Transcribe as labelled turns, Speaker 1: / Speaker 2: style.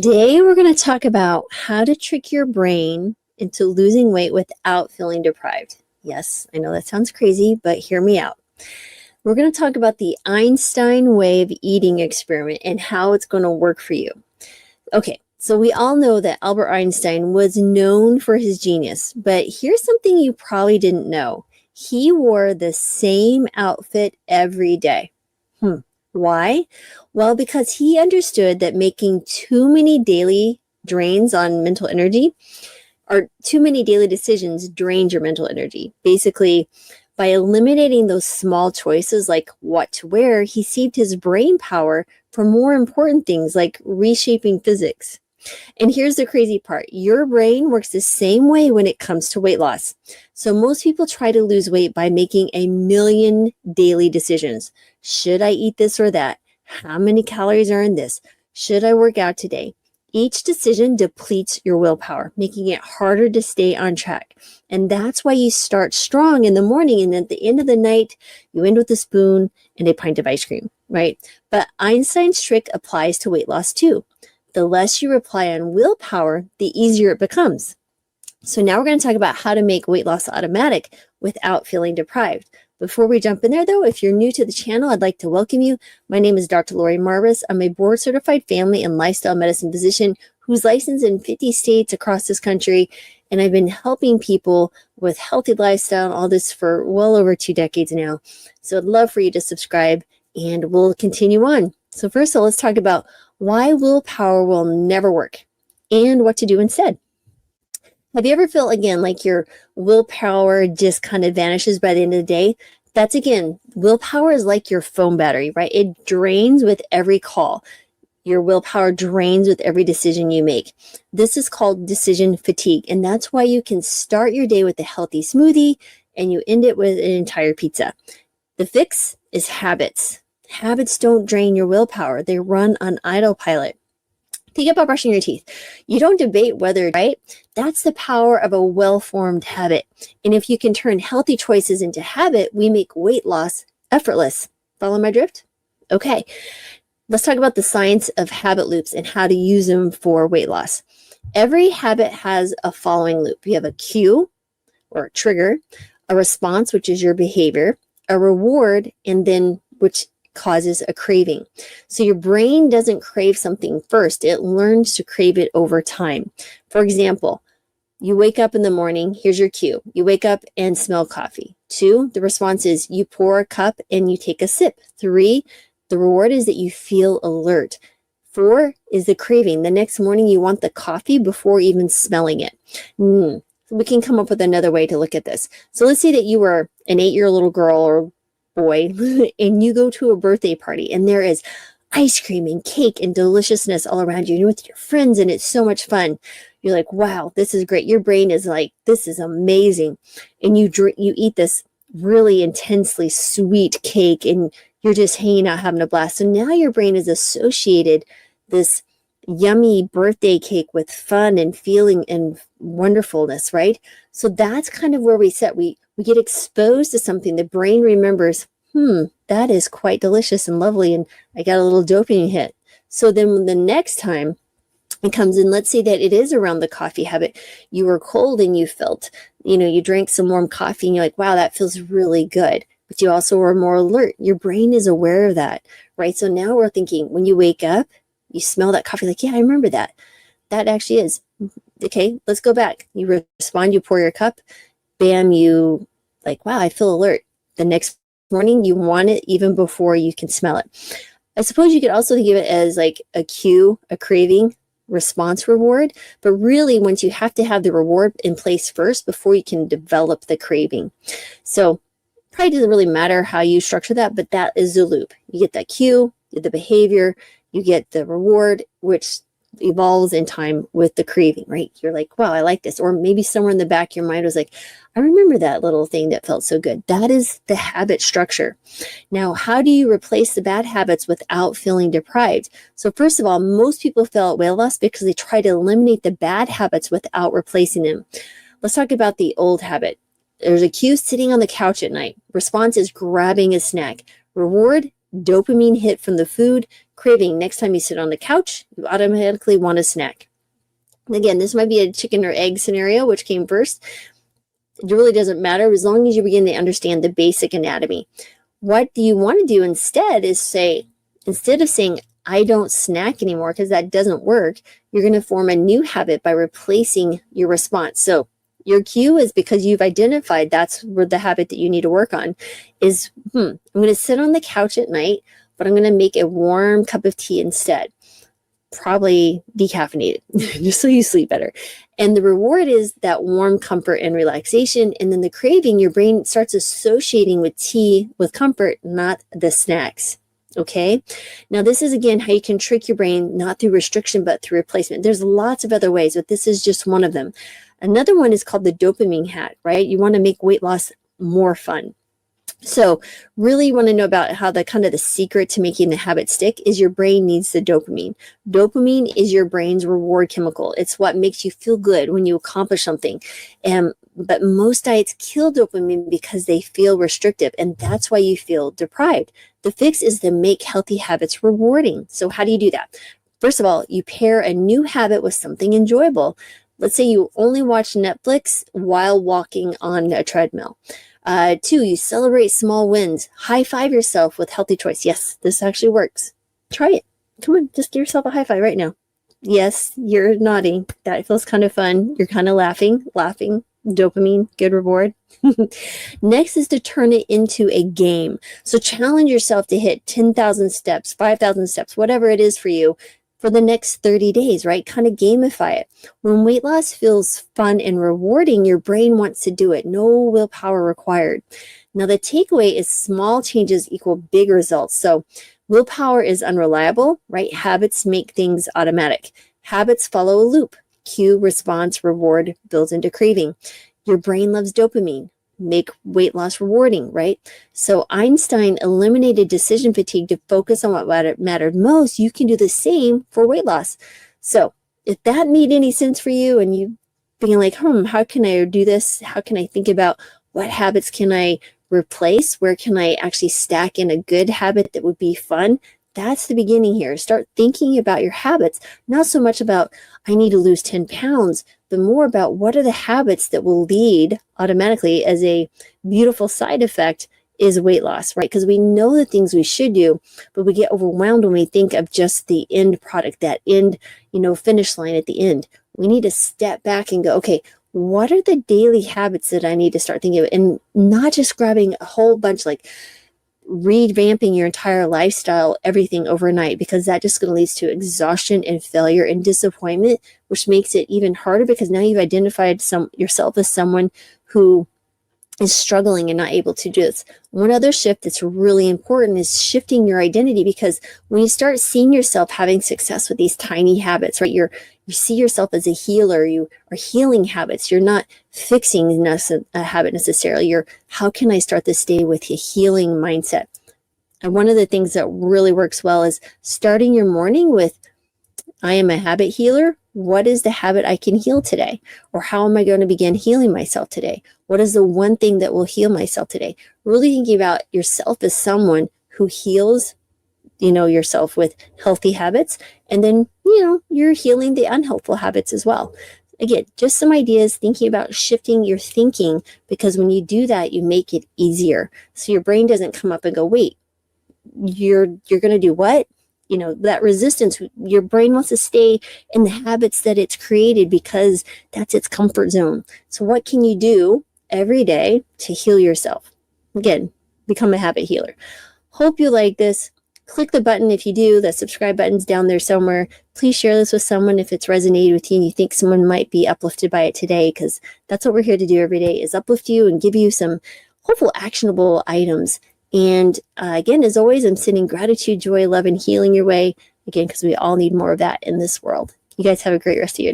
Speaker 1: Today, we're going to talk about how to trick your brain into losing weight without feeling deprived. Yes, I know that sounds crazy, but hear me out. We're going to talk about the Einstein way of eating experiment and how it's going to work for you. Okay, so we all know that Albert Einstein was known for his genius, but here's something you probably didn't know. He wore the same outfit every day. Why? Well, because he understood that making too many daily drains on mental energy, or too many daily decisions drains your mental energy. Basically, by eliminating those small choices like what to wear, he saved his brain power for more important things like reshaping physics. And here's the crazy part. Your brain works the same way when it comes to weight loss. So most people try to lose weight by making a million daily decisions. Should I eat this or that? How many calories are in this? Should I work out today? Each decision depletes your willpower, making it harder to stay on track. And that's why you start strong in the morning, and at the end of the night, you end with a spoon and a pint of ice cream, right? But Einstein's trick applies to weight loss too. The less you rely on willpower, the easier it becomes. So now we're going to talk about how to make weight loss automatic without feeling deprived. Before we jump in there though, if you're new to the channel, I'd like to welcome you. My name is Dr. Lori Marvis. I'm a board certified family and lifestyle medicine physician who's licensed in 50 states across this country. And I've been helping people with healthy lifestyle and all this for well over 2 decades now. So I'd love for you to subscribe and we'll continue on. So first of all, let's talk about why willpower will never work and what to do instead. Have you ever felt, again, like your willpower just kind of vanishes by the end of the day? That's, again, willpower is like your phone battery, right? It drains with every call. Your willpower drains with every decision you make. This is called decision fatigue, and that's why you can start your day with a healthy smoothie and you end it with an entire pizza. The fix is habits. Habits don't drain your willpower. They run on autopilot. Think about brushing your teeth. You don't debate whether, right? That's the power of a well-formed habit. And if you can turn healthy choices into habit, we make weight loss effortless. Follow my drift? Okay. Let's talk about the science of habit loops and how to use them for weight loss. Every habit has a following loop. You have a cue or a trigger, a response, which is your behavior, a reward, and then which causes a craving. So your brain doesn't crave something first. It learns to crave it over time. For example, you wake up in the morning. Here's your cue. You wake up and smell coffee. 2, the response is you pour a cup and you take a sip. 3, the reward is that you feel alert. 4 is the craving. The next morning you want the coffee before even smelling it. We can come up with another way to look at this. So let's say that you were an 8-year-old little girl or boy and you go to a birthday party and there is ice cream and cake and deliciousness all around you. You're with your friends and it's so much fun. You're like, wow, this is great. Your brain is like, this is amazing. And you eat this really intensely sweet cake and you're just hanging out having a blast. So now your brain is associated this yummy birthday cake with fun and feeling and wonderfulness, right? So that's kind of where we set. We get exposed to something. The brain remembers, that is quite delicious and lovely, and I got a little dopamine hit. So then when the next time it comes in, let's say that it is around the coffee habit. You were cold and you felt, you drank some warm coffee and you're like, wow, that feels really good. But you also were more alert. Your brain is aware of that, right? So now we're thinking when you wake up, you smell that coffee, like, yeah, I remember that. That actually is. Okay, let's go back. You respond, you pour your cup, bam, you like, wow, I feel alert. The next morning, you want it even before you can smell it. I suppose you could also think of it as like a cue, a craving, response, reward. But really, once you have to have the reward in place first before you can develop the craving. So probably doesn't really matter how you structure that, but that is the loop. You get that cue, you get the behavior, you get the reward, which evolves in time with the craving, right? You're like, wow, I like this. Or maybe somewhere in the back of your mind was like, I remember that little thing that felt so good. That is the habit structure. Now, how do you replace the bad habits without feeling deprived? So first of all, most people fail at weight loss because they try to eliminate the bad habits without replacing them. Let's talk about the old habit. There's a cue, sitting on the couch at night. Response is grabbing a snack. Reward, dopamine hit from the food. craving. Next time you sit on the couch, you automatically want a snack. Again, this might be a chicken or egg scenario, which came first. It really doesn't matter as long as you begin to understand the basic anatomy. What do you want to do instead is say, instead of saying, I don't snack anymore, because that doesn't work, you're going to form a new habit by replacing your response. So your cue is, because you've identified that's where the habit that you need to work on is, I'm going to sit on the couch at night, but I'm going to make a warm cup of tea instead. Probably decaffeinated, just so you sleep better. And the reward is that warm comfort and relaxation. And then the craving, your brain starts associating with tea with comfort, not the snacks. Okay. Now, this is again how you can trick your brain, not through restriction, but through replacement. There's lots of other ways, but this is just one of them. Another one is called the dopamine hack, right? You want to make weight loss more fun. So really want to know about how the secret to making the habit stick is your brain needs the dopamine. Dopamine is your brain's reward chemical. It's what makes you feel good when you accomplish something. But most diets kill dopamine because they feel restrictive, and that's why you feel deprived. The fix is to make healthy habits rewarding. So how do you do that? First of all, you pair a new habit with something enjoyable. Let's say you only watch Netflix while walking on a treadmill. 2, you celebrate small wins. High five yourself with healthy choice. Yes, this actually works. Try it. Come on, just give yourself a high five right now. Yes, you're nodding. That feels kind of fun. You're kind of laughing. Dopamine, good reward. Next is to turn it into a game. So challenge yourself to hit 10,000 steps, 5,000 steps, whatever it is for you, for the next 30 days, right? Kind of gamify it. When weight loss feels fun and rewarding, your brain wants to do it. No willpower required. Now, the takeaway is small changes equal big results. So willpower is unreliable, right? Habits make things automatic. Habits follow a loop. Cue, response, reward builds into craving. Your brain loves dopamine. Make weight loss rewarding, right? So Einstein eliminated decision fatigue to focus on what mattered most. You can do the same for weight loss. So if that made any sense for you and you being like, how can I do this? How can I think about what habits can I replace? Where can I actually stack in a good habit that would be fun? That's the beginning here. Start thinking about your habits, not so much about, I need to lose 10 pounds, but more about what are the habits that will lead automatically as a beautiful side effect is weight loss, right? Because we know the things we should do, but we get overwhelmed when we think of just the end product, that end, finish line at the end. We need to step back and go, okay, what are the daily habits that I need to start thinking of? And not just grabbing a whole bunch, like revamping your entire lifestyle, everything overnight, because that just going to lead to exhaustion and failure and disappointment, which makes it even harder because now you've identified yourself as someone who is struggling and not able to do this. One other shift that's really important is shifting your identity, because when you start seeing yourself having success with these tiny habits, right? You see yourself as a healer. You are healing habits. You're not fixing a habit necessarily. How can I start this day with a healing mindset? And one of the things that really works well is starting your morning with, I am a habit healer. What is the habit I can heal today? Or how am I going to begin healing myself today? What is the one thing that will heal myself today? Really thinking about yourself as someone who heals, yourself with healthy habits. And then, you're healing the unhelpful habits as well. Again, just some ideas, thinking about shifting your thinking, because when you do that, you make it easier. So your brain doesn't come up and go, wait, you're going to do what? That resistance, your brain wants to stay in the habits that it's created because that's its comfort zone. So what can you do every day to heal yourself? Again, become a habit healer. Hope you like this. Click the button if you do. The subscribe button's down there somewhere. Please share this with someone if it's resonated with you and you think someone might be uplifted by it today, because that's what we're here to do every day, is uplift you and give you some hopeful actionable items. And again, as always, I'm sending gratitude, joy, love, and healing your way, again, because we all need more of that in this world. You guys have a great rest of your day.